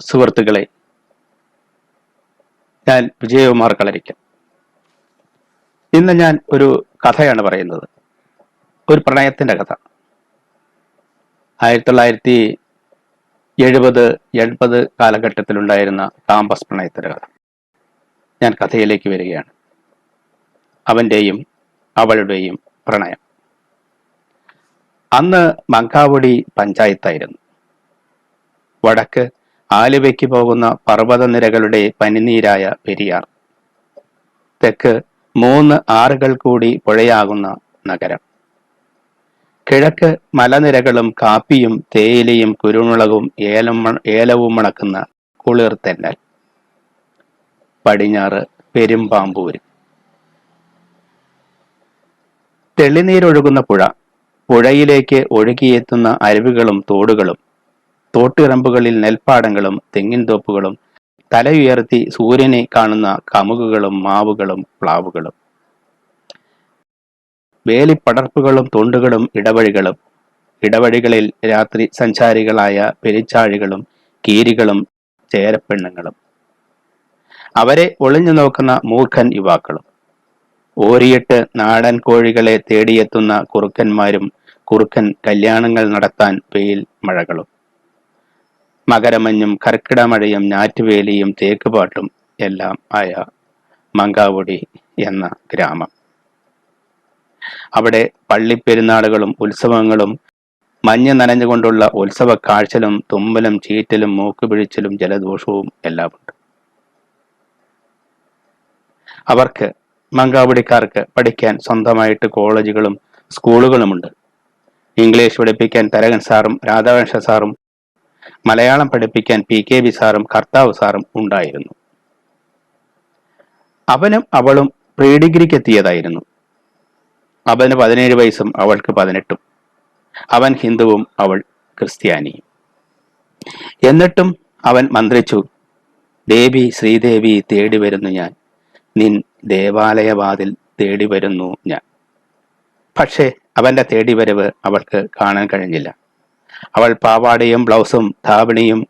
സുഹൃത്തുക്കളെ, ഞാൻ വിജയകുമാർ കളരിക്കൽ. ഇന്ന് ഞാൻ ഒരു കഥയാണ് പറയുന്നത്. ഒരു പ്രണയത്തിന്റെ കഥ. 1970-80 കാലഘട്ടത്തിലുണ്ടായിരുന്ന കാമ്പസ് പ്രണയത്തിന്റെ കഥ. ഞാൻ കഥയിലേക്ക് വരികയാണ്. അവന്റെയും അവളുടെയും പ്രണയം. അന്ന് മങ്കാവുടി പഞ്ചായത്തായിരുന്നു. വടക്ക് ആലുവയ്ക്ക് പോകുന്ന പർവ്വതനിരകളുടെ പനിനീരായ പെരിയാർ. തെക്ക് 3 ആറുകൾ കൂടി പുഴയാകുന്ന നഗരം. കിഴക്ക് മലനിരകളും കാപ്പിയും തേയിലയും കുരുമുളകും ഏലവും മണക്കുന്ന കുളിർ തെന്നൽ. പടിഞ്ഞാറ് പെരുമ്പാമ്പൂര്. തെളിനീരൊഴുകുന്ന പുഴ. പുഴയിലേക്ക് ഒഴുകിയെത്തുന്ന അരുവികളും തോടുകളും. തോട്ടിറമ്പുകളിൽ നെൽപ്പാടങ്ങളും തെങ്ങിൻ തോപ്പുകളും. തലയുയർത്തി സൂര്യനെ കാണുന്ന കമുകുകളും മാവുകളും പ്ലാവുകളും. വേലിപ്പടർപ്പുകളും തൊണ്ടുകളും ഇടവഴികളും. ഇടവഴികളിൽ രാത്രി സഞ്ചാരികളായ പെരിച്ചാഴികളും കീരികളും ചേരപ്പെണ്ണുങ്ങളും. അവരെ ഒളിഞ്ഞു നോക്കുന്ന മൂർഖൻ യുവാക്കളും. ഓരിയിട്ട് നാടൻ കോഴികളെ തേടിയെത്തുന്ന കുറുക്കന്മാരും കുറുക്കൻ കല്യാണങ്ങൾ നടത്താൻ വെയിൽ മഴകളും. മകരമഞ്ഞും കർക്കിടമഴയും ഞാറ്റുവേലിയും തേക്കുപാട്ടും എല്ലാം ആയ മങ്കാവുടി എന്ന ഗ്രാമം. അവിടെ പള്ളിപ്പെരുന്നാളുകളും ഉത്സവങ്ങളും മഞ്ഞ് നനഞ്ഞുകൊണ്ടുള്ള ഉത്സവ കാഴ്ചലും തുമ്മലും ചീറ്റലും മൂക്കുപിഴിച്ചിലും ജലദോഷവും എല്ലാമുണ്ട്. അവർക്ക്, മങ്കാവുടിക്കാർക്ക്, പഠിക്കാൻ സ്വന്തമായിട്ട് കോളേജുകളും സ്കൂളുകളുമുണ്ട്. ഇംഗ്ലീഷ് പഠിപ്പിക്കാൻ തരകൻ സാറും രാധാകൃഷ്ണ സാറും, മലയാളം പഠിപ്പിക്കാൻ PKB സാറും കർത്താവ് സാറും ഉണ്ടായിരുന്നു. അവനും അവളും പ്രീ ഡിഗ്രിക്ക് എത്തിയതായിരുന്നു. അവന് 17 വയസ്സും അവൾക്ക് 18. അവൻ ഹിന്ദുവും അവൾ ക്രിസ്ത്യാനിയും. എന്നിട്ടും അവൻ മന്ത്രിച്ചു, ദേവി ശ്രീദേവി തേടി വരുന്നു ഞാൻ, നിൻ ദേവാലയവാതിൽ തേടി വരുന്നു ഞാൻ. പക്ഷേ അവന്റെ തേടിവരവ് അവൾക്ക് കാണാൻ കഴിഞ്ഞില്ല. അവൾ പാവാടയും ബ്ലൗസും ധാവണിയും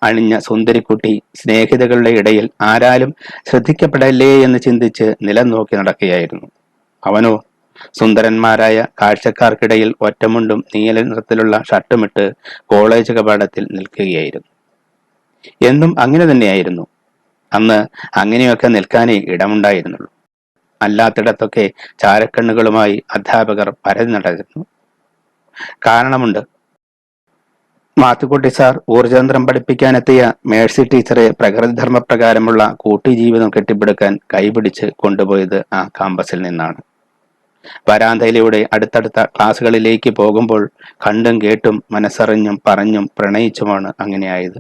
അണിഞ്ഞ സുന്ദരിക്കുട്ടി സ്നേഹിതകളുടെ ഇടയിൽ ആരാലും ശ്രദ്ധിക്കപ്പെടല്ലേ എന്ന് ചിന്തിച്ച് നിലം നോക്കി നടക്കുകയായിരുന്നു. അവനോ സുന്ദരന്മാരായ കാഴ്ചക്കാർക്കിടയിൽ ഒറ്റമുണ്ടും നീല നിറത്തിലുള്ള ഷർട്ടുമിട്ട് കോളേജ് കവാടത്തിൽ നിൽക്കുകയായിരുന്നു. എന്നും അങ്ങനെ തന്നെയായിരുന്നു. അന്ന് അങ്ങനെയൊക്കെ നിൽക്കാനേ ഇടമുണ്ടായിരുന്നുള്ളൂ. അല്ലാത്തിടത്തൊക്കെ ചാരക്കണ്ണുകളുമായി അധ്യാപകർ പരതി നടക്കുന്നു. കാരണമുണ്ട്. മാത്തുക്കുട്ടി സാർ ഊർജതന്ത്രം പഠിപ്പിക്കാനെത്തിയ മേഴ്സി ടീച്ചറെ പ്രകൃതിധർമ്മപ്രകാരമുള്ള കൂട്ടുജീവിതം കെട്ടിപ്പടുക്കാൻ കൈപിടിച്ച് കൊണ്ടുപോയത് ആ കാമ്പസിൽ നിന്നാണ്. വരാന്തയിലൂടെ അടുത്തടുത്ത ക്ലാസ്സുകളിലേക്ക് പോകുമ്പോൾ കണ്ടും കേട്ടും മനസ്സറിഞ്ഞും പറഞ്ഞും പ്രണയിച്ചുമാണ് അങ്ങനെയായത്.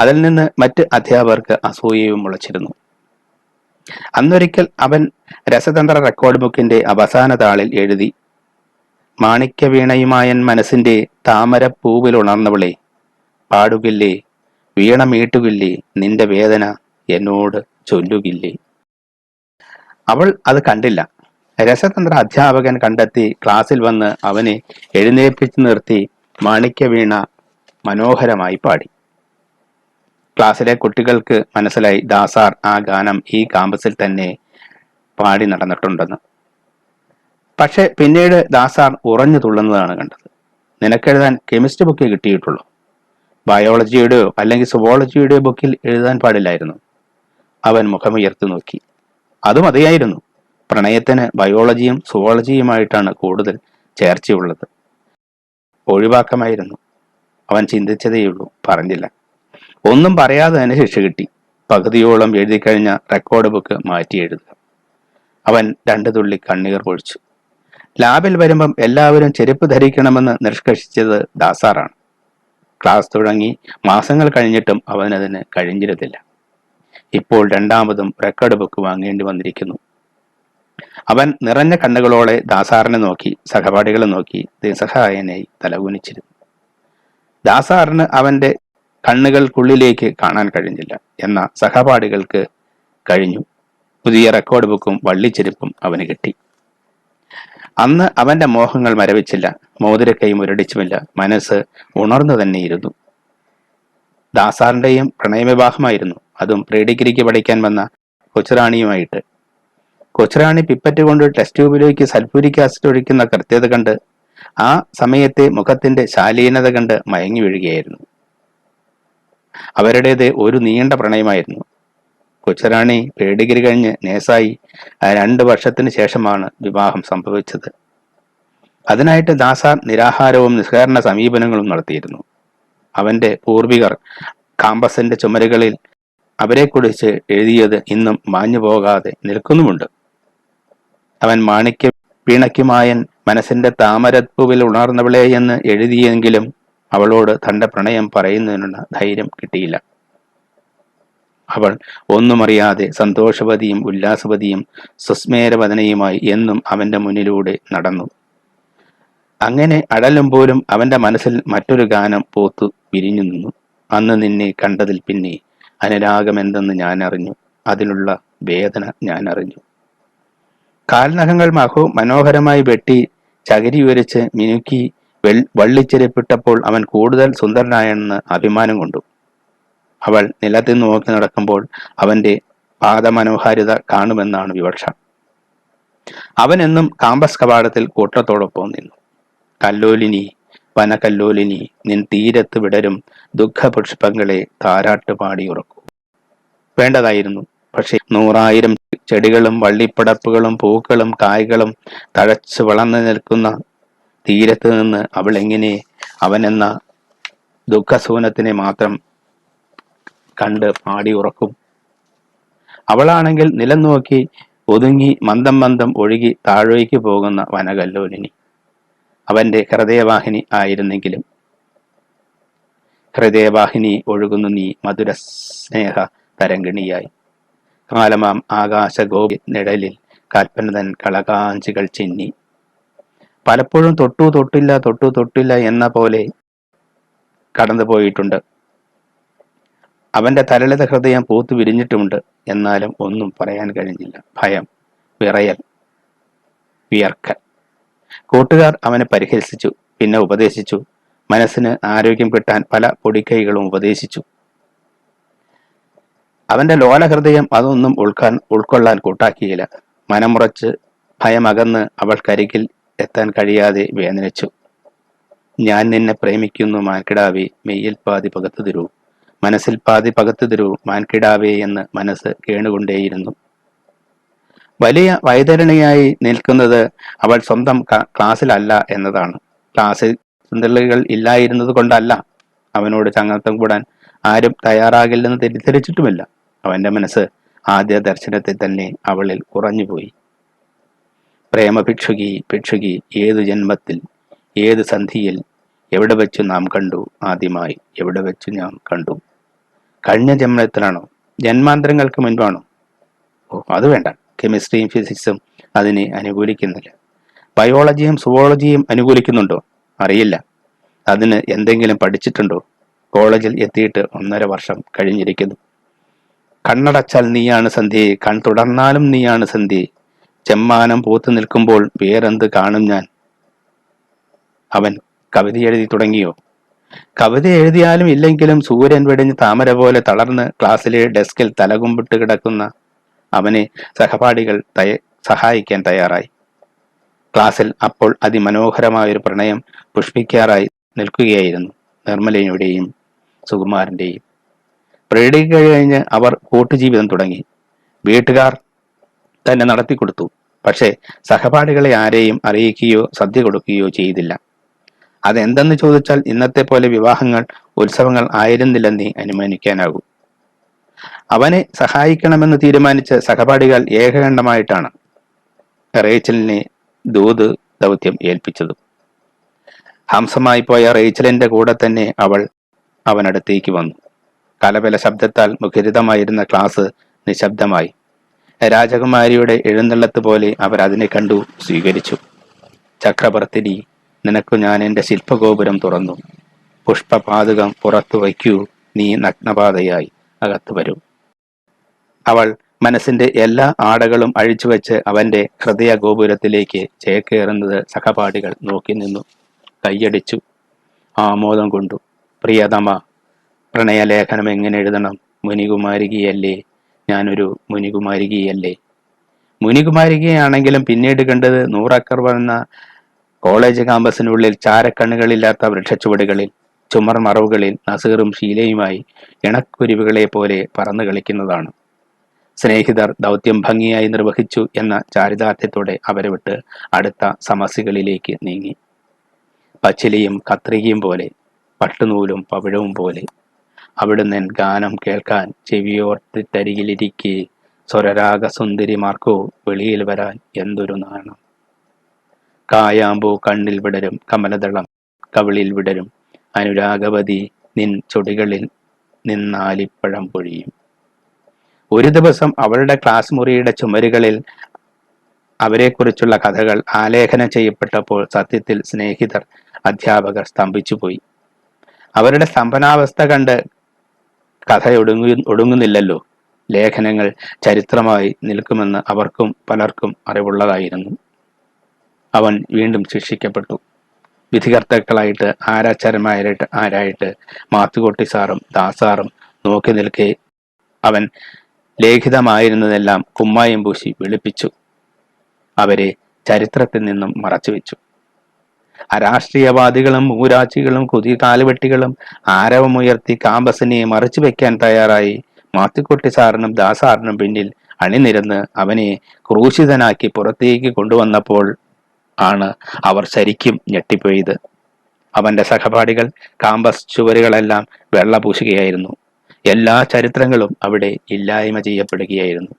അതിൽ നിന്ന് മറ്റ് അധ്യാപകർക്ക് അസൂയയും മുളച്ചിരുന്നു. അന്നൊരിക്കൽ അവൻ രസതന്ത്ര റെക്കോർഡ് ബുക്കിന്റെ അവസാന താളിൽ എഴുതി, മാണിക്യവീണയുമായൻ മനസ്സിന്റെ താമരപ്പൂവിൽ ഉണർന്നവളെ, പാടുകില്ലേ വീണ മീട്ടുകില്ലേ നിന്റെ വേദന എന്നോട് ചൊല്ലുകില്ലേ. അവൾ അത് കണ്ടില്ല. രസതന്ത്ര അധ്യാപകൻ കണ്ടെത്തി ക്ലാസ്സിൽ വന്ന് അവനെ എഴുന്നേൽപ്പിച്ചു നിർത്തി മാണിക്യവീണ മനോഹരമായി പാടി. ക്ലാസ്സിലെ കുട്ടികൾക്ക് മനസ്സിലായി ദാസാർ ആ ഗാനം ഈ കാമ്പസിൽ തന്നെ പാടി നടന്നിട്ടുണ്ടെന്ന്. പക്ഷെ പിന്നീട് ദാസാർ ഉറഞ്ഞു തുള്ളുന്നതാണ് കണ്ടത്. നിനക്കെഴുതാൻ കെമിസ്ട്രി ബുക്ക് കിട്ടിയിട്ടുള്ളൂ, ബയോളജിയുടെയോ അല്ലെങ്കിൽ സുവോളജിയുടെയോ ബുക്കിൽ എഴുതാൻ പാടില്ലായിരുന്നു. അവൻ മുഖമുയർത്തി നോക്കി. അത് മതിയായിരുന്നു. പ്രണയത്തിന് ബയോളജിയും സുവോളജിയുമായിട്ടാണ് കൂടുതൽ ചേർച്ചയുള്ളത്. ഒഴിവാക്കമായിരുന്നു. അവൻ ചിന്തിച്ചതേയുള്ളൂ, പറഞ്ഞില്ല. ഒന്നും പറയാതെ തന്നെ ശിക്ഷ കിട്ടി. പകുതിയോളം എഴുതിക്കഴിഞ്ഞ റെക്കോർഡ് ബുക്ക് മാറ്റി എഴുതുക. അവൻ 2 തുള്ളി കണ്ണീർ പൊഴിച്ചു. ലാബിൽ വരുമ്പം എല്ലാവരും ചെരുപ്പ് ധരിക്കണമെന്ന് നിഷ്കർഷിച്ചത് ദാസാറാണ്. ക്ലാസ് തുടങ്ങി മാസങ്ങൾ കഴിഞ്ഞിട്ടും അവനതിന് കഴിഞ്ഞിരുന്നില്ല. ഇപ്പോൾ 2ാമതും റെക്കോർഡ് ബുക്ക് വാങ്ങേണ്ടി വന്നിരിക്കുന്നു. അവൻ നിറഞ്ഞ കണ്ണുകളോടെ ദാസാറിനെ നോക്കി, സഹപാഠികളെ നോക്കി നിസ്സഹായനായി തലകുനിച്ചിരുന്നു. ദാസാറിന് അവന്റെ കണ്ണുകൾക്കുള്ളിലേക്ക് കാണാൻ കഴിഞ്ഞില്ല. എന്ന സഹപാഠികൾക്ക് കഴിഞ്ഞു. പുതിയ റെക്കോർഡ് ബുക്കും വള്ളിച്ചെരുപ്പും അവന് കിട്ടി. അന്ന് അവന്റെ മോഹങ്ങൾ മരവിച്ചില്ല, മോതിരക്കൈ മുരടിച്ചുമില്ല. മനസ്സ് ഉണർന്നു തന്നെയിരുന്നു. ദാസാറിന്റെയും പ്രണയവിവാഹമായിരുന്നു, അതും പ്രീ ഡിഗ്രിക്ക് പഠിക്കാൻ വന്ന കൊച്ചുറാണിയുമായിട്ട്. കൊച്ചുറാണി പിപ്പറ്റ് കൊണ്ട് ടെസ്റ്റ് ട്യൂബിലേക്ക് സൾഫ്യൂരിക് ആസിഡ് ഒഴിക്കുന്ന കൃത്യത കണ്ട്, ആ സമയത്തെ മുഖത്തിന്റെ ശാലീനത കണ്ട് മയങ്ങി വീഴുകയായിരുന്നു. അവരുടേത് ഒരു നീണ്ട പ്രണയമായിരുന്നു. കൊച്ചുറാണി പ്രീ ഡിഗ്രി കഴിഞ്ഞ് നേഴ്സായി 2 വർഷത്തിന് ശേഷമാണ് വിവാഹം സംഭവിച്ചത്. അതിനായിട്ട് ദാസാർ നിരാഹാരവും നിസ്കാരണ സമീപനങ്ങളും നടത്തിയിരുന്നു. അവന്റെ പൂർവികർ കാമ്പസിന്റെ ചുമരുകളിൽ അവരെക്കുറിച്ച് എഴുതിയത് ഇന്നും മാഞ്ഞു പോകാതെ നിൽക്കുന്നുമുണ്ട്. അവൻ മാണിക്യ വീണയ്ക്കുമായൻ മനസ്സിന്റെ താമരപ്പൂവിൽ ഉണർന്നവളെ എന്ന് എഴുതിയെങ്കിലും അവളോട് തന്റെ പ്രണയം പറയുന്നതിനുള്ള ധൈര്യം കിട്ടിയില്ല. അവൾ ഒന്നുമറിയാതെ സന്തോഷവതിയും ഉല്ലാസവതിയും സുസ്മേരവദനയുമായി എന്നും അവന്റെ മുന്നിലൂടെ നടന്നു. അങ്ങനെ അടലും പോലും അവന്റെ മനസ്സിൽ മറ്റൊരു ഗാനം പൂത്തു വിരിഞ്ഞു നിന്നു. അന്ന് നിന്നെ കണ്ടതിൽ പിന്നെ അനുരാഗമെന്തെന്ന് ഞാൻ അറിഞ്ഞു, അതിലുള്ള വേദന ഞാൻ അറിഞ്ഞു. കാൽനഖങ്ങൾ മനോഹരമായി വെട്ടി ചകിരി ഉരച്ച് മിനുക്കി വള്ളിച്ചെരിപ്പിട്ടപ്പോൾ അവൻ കൂടുതൽ സുന്ദരനായെന്ന് അഭിമാനം കൊണ്ടു. അവൾ നിലത്ത് നോക്കി നടക്കുമ്പോൾ അവന്റെ പാദമനോഹാരിത കാണുമെന്നാണ് വിവക്ഷ. അവൻ എന്നും കാമ്പസ് കവാടത്തിൽ കൂട്ടത്തോടൊപ്പം നിന്നു. കല്ലോലിനി, വനകല്ലോലിനി, നിൻ തീരത്ത് വിടരും ദുഃഖപുഷ്പങ്ങളെ താരാട്ട് പാടി ഉറക്കൂ. വേണ്ടതായിരുന്നു. പക്ഷെ 100,000 ചെടികളും വള്ളിപ്പടപ്പുകളും പൂക്കളും കായ്കളും തഴച്ചു വളർന്നു നിൽക്കുന്ന തീരത്ത് നിന്ന് അവൾ എങ്ങനെ അവനെന്ന ദുഃഖസൂനത്തിനെ മാത്രം കണ്ട് പാടി ഉറക്കും? അവളാണെങ്കിൽ നിലം നോക്കി ഒതുങ്ങി മന്ദം മന്ദം ഒഴുകി താഴേക്ക് പോകുന്ന വനകല്ലോലിനി. അവന്റെ ഹൃദയവാഹിനി ആയിരുന്നെങ്കിലും. ഹൃദയവാഹിനി ഒഴുകുന്നു നീ മധുര സ്നേഹ തരംഗിണിയായി. കാലമാം ആകാശ ഗോപി നിഴലിൽ കൽപ്പനതൻ കളകാഞ്ചികൾ ചിന്നി. പലപ്പോഴും തൊട്ടു തൊട്ടില്ല എന്ന പോലെ കടന്നുപോയിട്ടുണ്ട്. അവന്റെ തരളിത ഹൃദയം പൂത്തു വിരിഞ്ഞിട്ടുമുണ്ട്. എന്നാലും ഒന്നും പറയാൻ കഴിഞ്ഞില്ല. ഭയം, വിറയൽ, വിയർക്കൽ. കൂട്ടുകാർ അവനെ പരിഹസിച്ചു, പിന്നെ ഉപദേശിച്ചു. മനസ്സിന് ആരോഗ്യം കിട്ടാൻ പല പൊടിക്കൈകളും ഉപദേശിച്ചു. അവന്റെ ലോലഹൃദയം അതൊന്നും ഉൾക്കൊള്ളാൻ കൂട്ടാക്കിയില്ല. മനമുറച്ച് ഭയമകന്ന് അവൾക്കരികിൽ എത്താൻ കഴിയാതെ വേദനിച്ചു. ഞാൻ നിന്നെ പ്രേമിക്കുന്നു മാൻകിടാവേ, മെയ്യിൽ പാതി പകത്തു തരൂ, മനസ്സിൽ പാതി പകത്തു തരൂ മാൻകിടാവേ എന്ന് മനസ്സ് കേണുകൊണ്ടേയിരുന്നു. വലിയ വൈതരണിയായി നിൽക്കുന്നത് അവൾ സ്വന്തം ക്ലാസ്സിലല്ല എന്നതാണ്. ക്ലാസ്സിൽ സുന്ദരികൾ ഇല്ലായിരുന്നത് കൊണ്ടല്ല, അവനോട് ചങ്ങാത്തം കൂടാൻ ആരും തയ്യാറാകില്ലെന്ന് തെറ്റിദ്ധരിച്ചിട്ടുമില്ല. അവന്റെ മനസ്സ് ആദ്യ ദർശനത്തിൽ തന്നെ അവളിൽ കുറഞ്ഞുപോയി. ഭിക്ഷുകി ഏതു ജന്മത്തിൽ, ഏത് സന്ധിയിൽ, എവിടെ വെച്ചു നാം കണ്ടു ആദ്യമായി, എവിടെ വെച്ചു നാം കണ്ടു? കഴിഞ്ഞ ജന്മത്തിലാണോ? ജന്മാന്തരങ്ങൾക്ക് മുൻപാണോ? ഓ, അത് വേണ്ട. കെമിസ്ട്രിയും ഫിസിക്സും അതിനെ അനുകൂലിക്കുന്നില്ല. ബയോളജിയും സുവോളജിയും അനുകൂലിക്കുന്നുണ്ടോ? അറിയില്ല. അതിന് എന്തെങ്കിലും പഠിച്ചിട്ടുണ്ടോ? കോളേജിൽ എത്തിയിട്ട് 1.5 വർഷം കഴിഞ്ഞിരിക്കുന്നു. കണ്ണടച്ചാൽ നീയാണ് സന്ധ്യയെ, കൺ തുടർന്നാലും നീയാണ് സന്ധ്യയെ. ചെമ്മാനം പൂത്തു നിൽക്കുമ്പോൾ വേറെന്ത് കാണും ഞാൻ? അവൻ കവിത എഴുതി തുടങ്ങിയോ? കവിത എഴുതിയാലും ഇല്ലെങ്കിലും സൂര്യൻ വെടിഞ്ഞ് താമര പോലെ തളർന്ന് ക്ലാസ്സിലെ ഡെസ്കിൽ തലകുമ്പിട്ട് കിടക്കുന്ന അവനെ സഹപാഠികൾ സഹായിക്കാൻ തയ്യാറായി. ക്ലാസ്സിൽ അപ്പോൾ അതിമനോഹരമായൊരു പ്രണയം പുഷ്പിക്കാറായി നിൽക്കുകയായിരുന്നു, നിർമ്മലയുടെയും സുകുമാരന്റെയും. പ്രീ ഡിഗ്രി കഴിഞ്ഞ് അവർ കൂട്ടുജീവിതം തുടങ്ങി. വീട്ടുകാർ തന്നെ നടത്തിക്കൊടുത്തു. പക്ഷേ സഹപാഠികളെ ആരെയും അറിയിക്കുകയോ സദ്യ കൊടുക്കുകയോ ചെയ്തില്ല. അതെന്തെന്ന് ചോദിച്ചാൽ ഇന്നത്തെ പോലെ വിവാഹങ്ങൾ, ഉത്സവങ്ങൾ ആയിരുന്നില്ലെന്നേ അനുമാനിക്കാനാകൂ. അവനെ സഹായിക്കണമെന്ന് തീരുമാനിച്ച സഹപാഠികൾ ഏകകണ്ഠമായിട്ടാണ് റേച്ചലിനെ ദൗത്യം ഏൽപ്പിച്ചതും. ഹംസമായി പോയ റേച്ചലിന്റെ കൂടെ തന്നെ അവനടുത്തേക്ക് വന്നു. കലപല ശബ്ദത്താൽ മുഖരിതമായിരുന്ന ക്ലാസ് നിശബ്ദമായി. രാജകുമാരിയുടെ എഴുന്നള്ളത്ത് പോലെ അവർ അതിനെ കണ്ടു, സ്വീകരിച്ചു. ചക്രവർത്തിനി, നിനക്കു ഞാൻ എൻ്റെ ശില്പഗോപുരം തുറന്നു. പുഷ്പപാതുകം പുറത്തു വയ്ക്കൂ, നീ നഗ്നപാതയായി അകത്തു വരൂ. അവൾ മനസ്സിന്റെ എല്ലാ ആടകളും അഴിച്ചുവെച്ച് അവന്റെ ഹൃദയ ഗോപുരത്തിലേക്ക് ചേക്കേറുന്നത് സഹപാഠികൾ നോക്കി നിന്നു, കൈയടിച്ചു, ആമോദം കൊണ്ടു. പ്രിയതമ, പ്രണയലേഖനം എങ്ങനെ എഴുതണം? മുനികുമാരികയല്ലേ, ഞാനൊരു മുനികുമാരികയല്ലേ. മുനികുമാരികയാണെങ്കിലും പിന്നീട് കണ്ടത് 100 ഏക്കർ വരുന്ന കോളേജ് കാമ്പസിനുള്ളിൽ ചാരക്കണ്ണുകളില്ലാത്ത വൃക്ഷച്ചുവടുകളിൽ, ചുമർ മറവുകളിൽ നസീറും ഷീലയുമായി ഇണക്കുരുവികളെ പോലെ പറന്നു കളിക്കുന്നതാണ്. സ്നേഹിതർ ദൗത്യം ഭംഗിയായി നിർവഹിച്ചു എന്ന ചാരിതാർത്ഥ്യത്തോടെ അവരെ വിട്ട് അടുത്ത സമസ്യകളിലേക്ക് നീങ്ങി. പച്ചിലയും കത്രികയും പോലെ, പട്ടുനൂലും പവിഴവും പോലെ. അവിടുന്ന് ഗാനം കേൾക്കാൻ ചെവിയോർത്തിട്ടരികിലിരിക്കെ സ്വരരാഗ സുന്ദരിമാർക്കോ വെളിയിൽ വരാൻ എന്തൊരു നാണം. കായാമ്പൂ കണ്ണിൽ വിടരും, കമലദളം കവിളിൽ വിടരും, അനുരാഗവതി നിൻ ചൊടികളിൽ നിന്നാലിപ്പഴം പൊഴിയും. ഒരു ദിവസം അവളുടെ ക്ലാസ് മുറിയുടെ ചുമരുകളിൽ അവരെക്കുറിച്ചുള്ള കഥകൾ ആലേഖനം ചെയ്യപ്പെട്ടപ്പോൾ സത്യത്തിൽ സ്നേഹിതർ, അധ്യാപകർ സ്തംഭിച്ചുപോയി. അവരുടെ സ്തംഭനാവസ്ഥ കണ്ട് കഥ ഒടുങ്ങുന്നില്ലല്ലോ. ലേഖനങ്ങൾ ചരിത്രമായി നിൽക്കുമെന്ന് അവർക്കും പലർക്കും അറിവുള്ളതായിരുന്നു. അവൻ വീണ്ടും ശിക്ഷിക്കപ്പെട്ടു. വിധികർത്താക്കളായിട്ട് ആരായിട്ട് മാത്തുക്കുട്ടി സാറും ദാസാറും നോക്കി നിൽക്കെ അവൻ ലേഖിതമായിരുന്നതെല്ലാം കുമ്മായം പൂശി വെളുപ്പിച്ചു. അവരെ ചരിത്രത്തിൽ നിന്നും മറച്ചുവെച്ചു. അരാഷ്ട്രീയവാദികളും മൂരാച്ചികളും കുതികാലുവെട്ടികളും ആരവമുയർത്തി കാമ്പസിനെ മറച്ചു വെക്കാൻ തയ്യാറായി. മാത്തുക്കുട്ടി സാറിനും ദാസാറിനും പിന്നിൽ അണിനിരന്ന് അവനെ ക്രൂശിതനാക്കി പുറത്തേക്ക് കൊണ്ടുവന്നപ്പോൾ ആണ് അവർ ശരിക്കും ഞെട്ടിപ്പോയത്. അവന്റെ സഹപാഠികൾ കാമ്പസ് ചുവരുകളെല്ലാം വെള്ള പൂശുകയായിരുന്നു. എല്ലാ ചരിത്രങ്ങളും അവിടെ ഇല്ലായ്മ ചെയ്യപ്പെടുകയായിരുന്നു.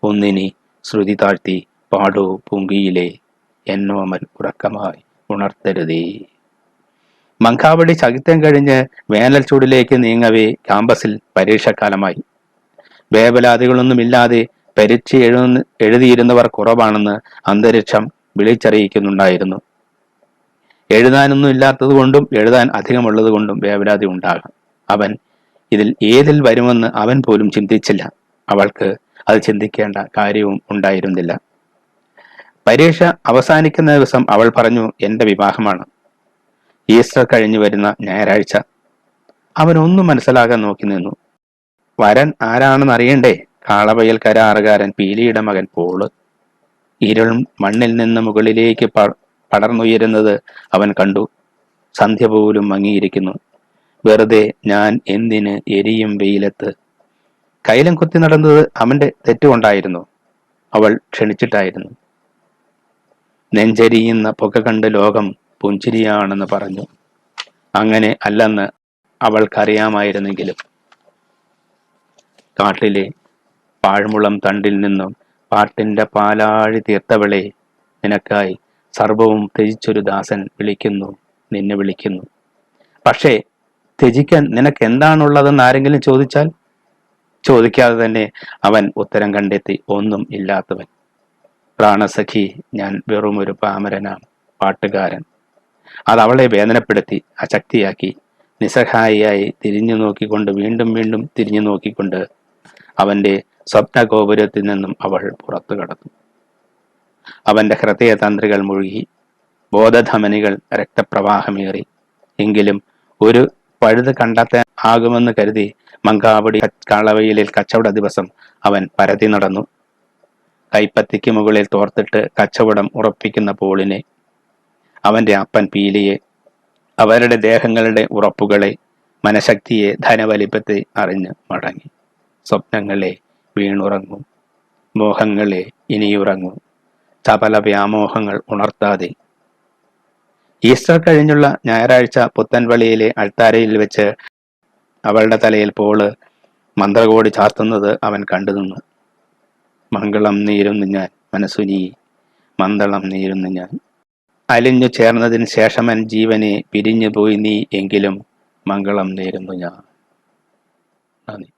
ഒന്നിനി ശ്രുതി താഴ്ത്തി പാടൂ പൂങ്കിയിലെ എന്നോമൽ ഉറക്കമായി ഉണർത്തരുതേ. മങ്കാവടി ശൈത്യം കഴിഞ്ഞ് വേനൽ ചൂടിലേക്ക് നീങ്ങവേ കാമ്പസിൽ പരീക്ഷാക്കാലമായി. വേവലാതികളൊന്നുമില്ലാതെ പരീക്ഷ എഴുതിയിരുന്നവർ കുറവാണെന്ന് അന്തരീക്ഷം വിളിച്ചറിയിക്കുന്നുണ്ടായിരുന്നു. എഴുതാനൊന്നും ഇല്ലാത്തത് കൊണ്ടും എഴുതാൻ അധികമുള്ളത് കൊണ്ടും വേവലാതി ഉണ്ടാകാം. അവൻ ഏതിൽ വരുമെന്ന് അവൻ പോലും ചിന്തിച്ചില്ല. അവൾക്ക് അത് ചിന്തിക്കേണ്ട കാര്യവും ഉണ്ടായിരുന്നില്ല. പരീക്ഷ അവസാനിക്കുന്ന ദിവസം അവൾ പറഞ്ഞു, എന്റെ വിവാഹമാണ്. ഈസ്റ്റർ കഴിഞ്ഞു വരുന്ന ഞായറാഴ്ച. അവൻ ഒന്നും മനസ്സിലാകാൻ നോക്കി നിന്നു. വരൻ ആരാണെന്ന് അറിയണ്ടേ? കാളവയൽ കരാറുകാരൻ പീലിയുടെ മകൻ പോള്. ഇരുൾ മണ്ണിൽ നിന്ന് മുകളിലേക്ക് പടർന്നുയരുന്നത് അവൻ കണ്ടു. സന്ധ്യ പോലും മങ്ങിയിരിക്കുന്നു. വെറുതെ ഞാൻ എന്തിന് എരിയും വെയിലത്ത്. കൈലം കുത്തി നടന്നത് അവന്റെ തെറ്റുകൊണ്ടായിരുന്നു. അവൾ ക്ഷണിച്ചിട്ടായിരുന്നു. നെഞ്ചരിയുന്ന പുക കണ്ട് ലോകം പുഞ്ചിരിയാണെന്ന് പറഞ്ഞു. അങ്ങനെ അല്ലെന്ന് അവൾക്കറിയാമായിരുന്നെങ്കിലും. കാട്ടിലെ പാഴ്മുളം തണ്ടിൽ നിന്നും പാട്ടിന്റെ പാലാഴി തീർത്തവളെ, നിനക്കായി സർവവും ത്യജിച്ചൊരു ദാസൻ നിന്നെ വിളിക്കുന്നു. പക്ഷേ ത്യജിക്കാൻ നിനക്ക് എന്താണുള്ളതെന്ന് ആരെങ്കിലും ചോദിച്ചാൽ? ചോദിക്കാതെ തന്നെ അവൻ ഉത്തരം കണ്ടെത്തി, ഒന്നും ഇല്ലാത്തവൻ. പ്രാണസഖി, ഞാൻ വെറുമൊരു പാമരനാണ്, പാട്ടുകാരൻ. അത് അവളെ വേദനപ്പെടുത്തി, അശക്തിയാക്കി. നിസ്സഹായിയായി തിരിഞ്ഞു നോക്കിക്കൊണ്ട്, വീണ്ടും വീണ്ടും തിരിഞ്ഞു നോക്കിക്കൊണ്ട് അവന്റെ സ്വപ്നഗോപുരത്തിൽ നിന്നും അവൾ പുറത്തു കടന്നു. അവന്റെ ഹൃദയതന്ത്രികൾ മുഴുകി, ബോധധമനികൾ രക്തപ്രവാഹമേറി. എങ്കിലും ഒരു പഴുത് കണ്ടെത്താൻ ആകുമെന്ന് കരുതി മങ്കാവടി കാളവയിലിൽ കച്ചവട ദിവസം അവൻ പരതി നടന്നു. കൈപ്പത്തിക്ക് മുകളിൽ തോർത്തിട്ട് കച്ചവടം ഉറപ്പിക്കുന്ന പോളിനെ, അവന്റെ അപ്പൻ പീലിയെ, അവരുടെ ദേഹങ്ങളുടെ ഉറപ്പുകളെ, മനഃശക്തിയെ, ധനവലിപ്പത്തെ അറിഞ്ഞ് മടങ്ങി. സ്വപ്നങ്ങളെ വീണുറങ്ങൂ, മോഹങ്ങളെ ഇനിയുറങ്ങൂ, ചപല വ്യാമോഹങ്ങൾ ഉണർത്താതെ. ഈസ്റ്റർ കഴിഞ്ഞുള്ള ഞായറാഴ്ച പുത്തൻവളിയിലെ അൾത്താരയിൽ വെച്ച് അവളുടെ തലയിൽ പോള് മന്ത്രകോടി ചാർത്തുന്നത് അവൻ കണ്ടുനിന്നു. മംഗളം നേരുന്നു ഞാൻ മനസ്സുനീ, മന്ദളം നേരുന്നു ഞാൻ. അലിഞ്ഞു ചേർന്നതിന് ശേഷമൻ ജീവനെ പിരിഞ്ഞു പോയി നീ, എങ്കിലും മംഗളം നേരുന്നു ഞാൻ. നന്ദി.